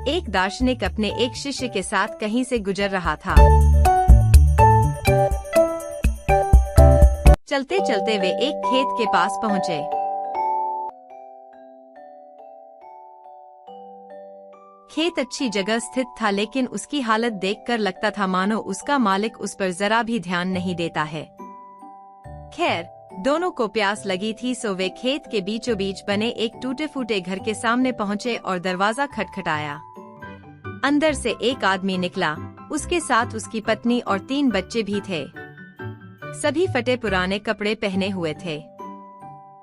एक दार्शनिक अपने एक शिष्य के साथ कहीं से गुजर रहा था। चलते चलते वे एक खेत के पास पहुँचे। खेत अच्छी जगह स्थित था, लेकिन उसकी हालत देखकर लगता था मानो उसका मालिक उस पर जरा भी ध्यान नहीं देता है। खैर, दोनों को प्यास लगी थी, सो वे खेत के बीचों बीच बने एक टूटे फूटे घर के सामने पहुँचे और दरवाजा खटखटाया। अंदर से एक आदमी निकला, उसके साथ उसकी पत्नी और 3 बच्चे भी थे। सभी फटे पुराने कपड़े पहने हुए थे।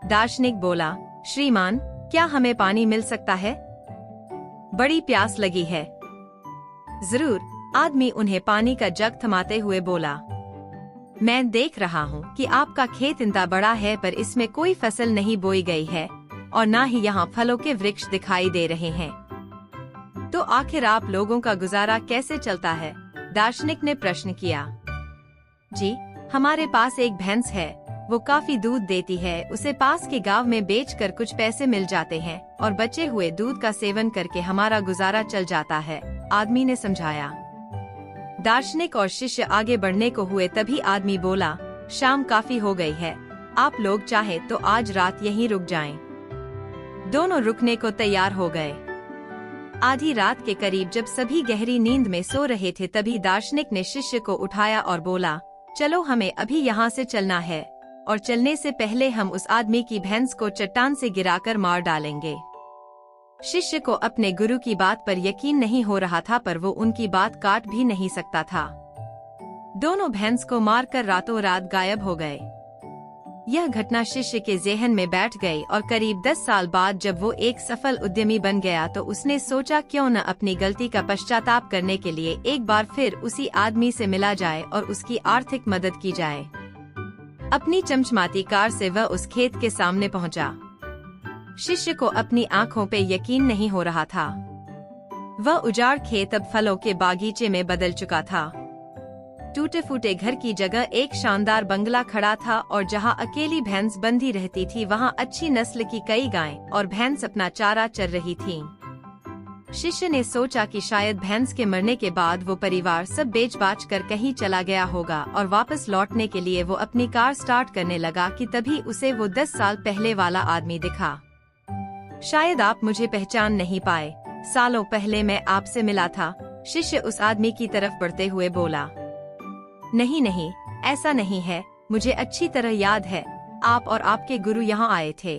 दार्शनिक बोला, श्रीमान, क्या हमें पानी मिल सकता है? बड़ी प्यास लगी है। जरूर, आदमी उन्हें पानी का जग थमाते हुए बोला। मैं देख रहा हूँ कि आपका खेत इतना बड़ा है, पर इसमें कोई फसल नहीं बोई गई है और न ही यहाँ फलों के वृक्ष दिखाई दे रहे हैं। तो आखिर आप लोगों का गुजारा कैसे चलता है? दार्शनिक ने प्रश्न किया। जी, हमारे पास एक भैंस है, वो काफी दूध देती है। उसे पास के गांव में बेचकर कुछ पैसे मिल जाते हैं और बचे हुए दूध का सेवन करके हमारा गुजारा चल जाता है, आदमी ने समझाया। दार्शनिक और शिष्य आगे बढ़ने को हुए, तभी आदमी बोला, शाम काफी हो गई है, आप लोग चाहे तो आज रात यहीं रुक जाएं। दोनों रुकने को तैयार हो गए। आधी रात के करीब जब सभी गहरी नींद में सो रहे थे, तभी दार्शनिक ने शिष्य को उठाया और बोला, चलो हमें अभी यहाँ से चलना है और चलने से पहले हम उस आदमी की भैंस को चट्टान से गिराकर मार डालेंगे। शिष्य को अपने गुरु की बात पर यकीन नहीं हो रहा था, पर वो उनकी बात काट भी नहीं सकता था। दोनों भैंस को मारकर रातों रात गायब हो गए। यह घटना शिष्य के ज़हन में बैठ गई और करीब 10 साल बाद जब वो एक सफल उद्यमी बन गया, तो उसने सोचा क्यों न अपनी गलती का पश्चाताप करने के लिए एक बार फिर उसी आदमी से मिला जाए और उसकी आर्थिक मदद की जाए। अपनी चमचमाती कार से वह उस खेत के सामने पहुंचा। शिष्य को अपनी आंखों पे यकीन नहीं हो रहा था। वह उजाड़ खेत अब फलों के बागीचे में बदल चुका था। टूटे फूटे घर की जगह एक शानदार बंगला खड़ा था और जहां अकेली भैंस बंधी रहती थी, वहां अच्छी नस्ल की कई गायें और भैंस अपना चारा चर रही थीं। शिष्य ने सोचा कि शायद भैंस के मरने के बाद वो परिवार सब बेच बाच कर कहीं चला गया होगा और वापस लौटने के लिए वो अपनी कार स्टार्ट करने लगा कि तभी उसे वो 10 साल पहले वाला आदमी दिखा। शायद आप मुझे पहचान नहीं पाए, सालों पहले मैं आपसे मिला था। शिष्य उस आदमी की तरफ बढ़ते हुए बोला। नहीं नहीं, ऐसा नहीं है, मुझे अच्छी तरह याद है, आप और आपके गुरु यहाँ आए थे।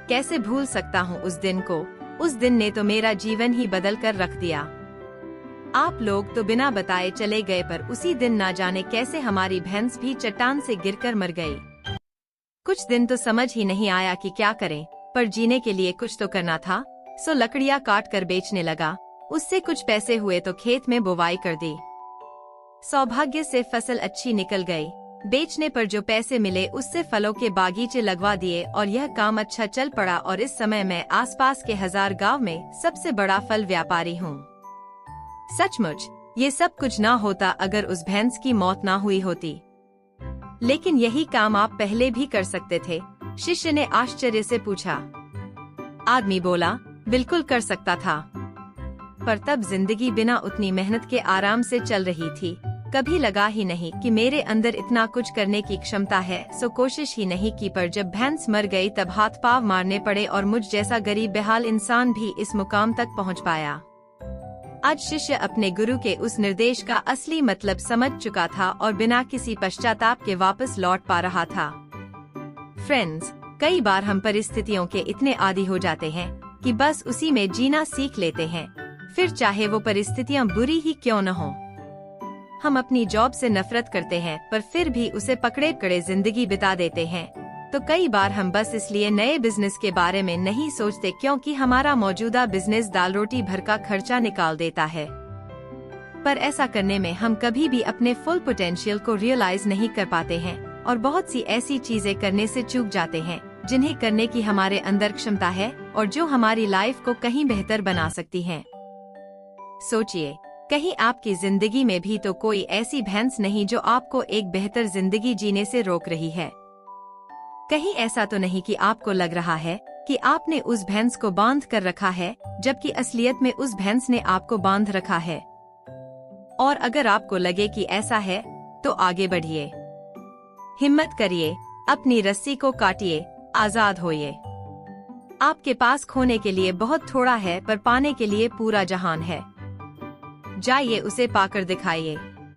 कैसे भूल सकता हूँ उस दिन को? उस दिन ने तो मेरा जीवन ही बदल कर रख दिया। आप लोग तो बिना बताए चले गए, पर उसी दिन ना जाने कैसे हमारी भैंस भी चट्टान से गिरकर मर गई। कुछ दिन तो समझ ही नहीं आया कि क्या करें, पर जीने के लिए कुछ तो करना था, सो लकड़ियाँ काट कर बेचने लगा। उससे कुछ पैसे हुए तो खेत में बुवाई कर दी। सौभाग्य से फसल अच्छी निकल गई। बेचने पर जो पैसे मिले उससे फलों के बागीचे लगवा दिए और यह काम अच्छा चल पड़ा और इस समय मैं आसपास के 1000 गांव में सबसे बड़ा फल व्यापारी हूँ। सचमुच ये सब कुछ ना होता अगर उस भैंस की मौत ना हुई होती। लेकिन यही काम आप पहले भी कर सकते थे? शिष्य ने आश्चर्य से पूछा। आदमी बोला, बिल्कुल कर सकता था, पर तब जिंदगी बिना उतनी मेहनत के आराम से चल रही थी। कभी लगा ही नहीं कि मेरे अंदर इतना कुछ करने की क्षमता है, सो कोशिश ही नहीं की। पर जब भैंस मर गई तब हाथ पांव मारने पड़े और मुझ जैसा गरीब बेहाल इंसान भी इस मुकाम तक पहुंच पाया। आज शिष्य अपने गुरु के उस निर्देश का असली मतलब समझ चुका था और बिना किसी पश्चाताप के वापस लौट पा रहा था। फ्रेंड्स, कई बार हम परिस्थितियों के इतने आदी हो जाते हैं कि बस उसी में जीना सीख लेते हैं, फिर चाहे वो परिस्थितियां बुरी ही क्यों न हो। हम अपनी जॉब से नफरत करते हैं, पर फिर भी उसे पकड़े पकड़े जिंदगी बिता देते हैं। तो कई बार हम बस इसलिए नए बिजनेस के बारे में नहीं सोचते क्योंकि हमारा मौजूदा बिजनेस दाल रोटी भर का खर्चा निकाल देता है। पर ऐसा करने में हम कभी भी अपने फुल पोटेंशियल को रियलाइज नहीं कर पाते हैं और बहुत सी ऐसी चीजें करने से चूक जाते हैं जिन्हें करने की हमारे अंदर क्षमता है और जो हमारी लाइफ को कहीं बेहतर बना सकती हैं। सोचिए, कहीं आपकी जिंदगी में भी तो कोई ऐसी भैंस नहीं जो आपको एक बेहतर जिंदगी जीने से रोक रही है। कहीं ऐसा तो नहीं कि आपको लग रहा है कि आपने उस भैंस को बांध कर रखा है, जबकि असलियत में उस भैंस ने आपको बांध रखा है। और अगर आपको लगे कि ऐसा है, तो आगे बढ़िए, हिम्मत करिए, अपनी रस्सी को काटिए, आजाद होइए। आपके पास खोने के लिए बहुत थोड़ा है, पर पाने के लिए पूरा जहान है। जाइए, उसे पाकर दिखाइए।